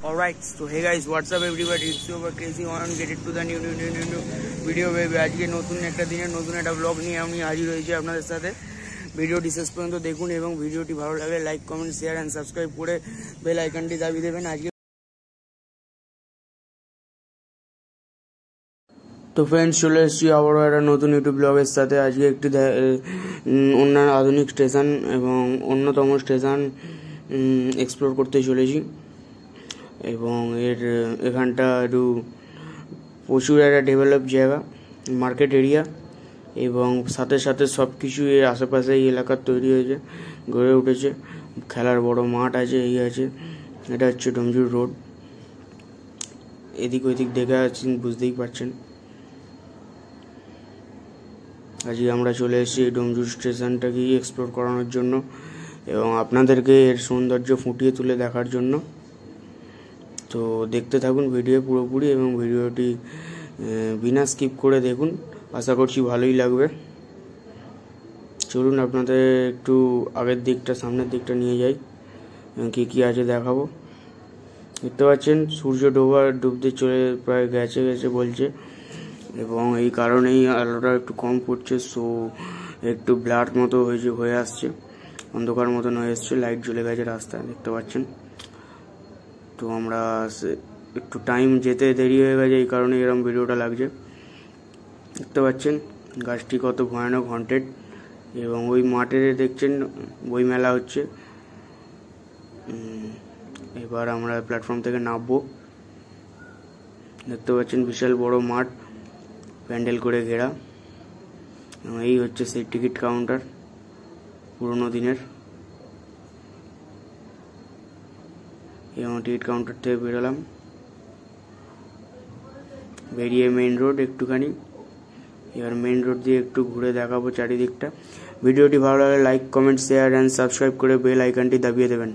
Alright, so hey guys, what's up everybody? It's your crazy on get it to the new video baby. আজকে নতুন একটা দিনে নতুন একটা ব্লগ নিয়ে আমি হাজির হয়েছি আপনাদের সাথে। ভিডিওটি শেষ পর্যন্ত দেখুন এবং ভিডিওটি ভালো লাগলে like comment share and subscribe করে বেল আইকনটি দাবিয়ে দেবেন। আজকে তো ফ্রেন্ডস চলে এসেছি আবারও একটা নতুন ইউটিউব ব্লগের সাথে। আজকে একটি অন্যান্য আধুনিক স্টেশন এবং অন্যতম স্টেশন এক্সপ্লোর করতে চলেছি এবং এখানটা একটু প্রচুর একটা ডেভেলপ জায়গা, মার্কেট এরিয়া এবং সাথে সাথে সব কিছু এর আশেপাশে এই এলাকার তৈরি হয়েছে, গড়ে উঠেছে। খেলার বড় মাঠ আছে, এই আছে। এটা হচ্ছে ডোমজুড় রোড। এদিক ওইদিক দেখে আছেন, বুঝতেই পারছেন। আজকে আমরা চলে এসেছি ডোমজুড় স্টেশনটাকে এক্সপ্লোর করানোর জন্য এবং আপনাদেরকে এর সৌন্দর্য ফুটিয়ে তুলে দেখার জন্য। তো দেখতে থাকুন ভিডিও পুরোপুরি এবং ভিডিওটি বিনা স্কিপ করে দেখুন, আশা করছি ভালোই লাগবে। চলুন আপনাদের একটু আগের দিকটা, সামনের দিকটা নিয়ে যাই, কী কী আছে দেখাবো। দেখতে পাচ্ছেন সূর্য ডুবতে চলে প্রায় গেছে বলছে এবং এই কারণেই আলোটা একটু কম পড়ছে, সো একটু ব্লার মতো হয়ে আসছে, অন্ধকার মতন হয়ে আসছে। লাইট জ্বলে গেছে রাস্তায়, দেখতে পাচ্ছেন। তো আমরা একটু টাইম যেতে দেরি হয়ে গেছে, এই কারণে এরকম ভিডিওটা লাগছে। দেখতে পাচ্ছেন গাছটি কত ভয়ানক হন্টেড এবং ওই মাঠে দেখছেন বই মেলা হচ্ছে। এবার আমরা প্ল্যাটফর্ম থেকে নামবো। দেখতে পাচ্ছেন বিশাল বড় মাঠ, প্যান্ডেল করে ঘেরা। এই হচ্ছে সেই টিকিট কাউন্টার পুরোনো দিনের। এবং টিকিট কাউন্টার থেকে বেরোলাম, বেরিয়ে মেইন রোড একটুখানি। এবার মেইন রোড দিয়ে একটু ঘুরে দেখাবো চারিদিকটা। ভিডিওটি ভালো লাগলে like comment share and subscribe করে বেল আইকনটি দাবিয়ে দেবেন।